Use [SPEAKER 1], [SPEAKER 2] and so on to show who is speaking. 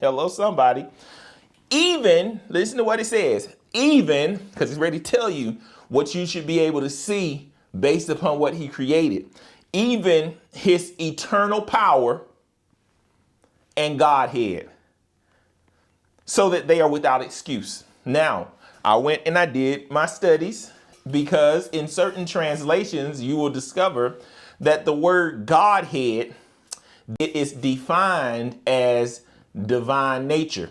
[SPEAKER 1] Hello, somebody. Even, listen to what it says, even, because it's ready to tell you what you should be able to see based upon what he created. Even his eternal power and Godhead, so that they are without excuse. Now, I went and I did my studies because in certain translations, you will discover that the word Godhead is defined as divine nature.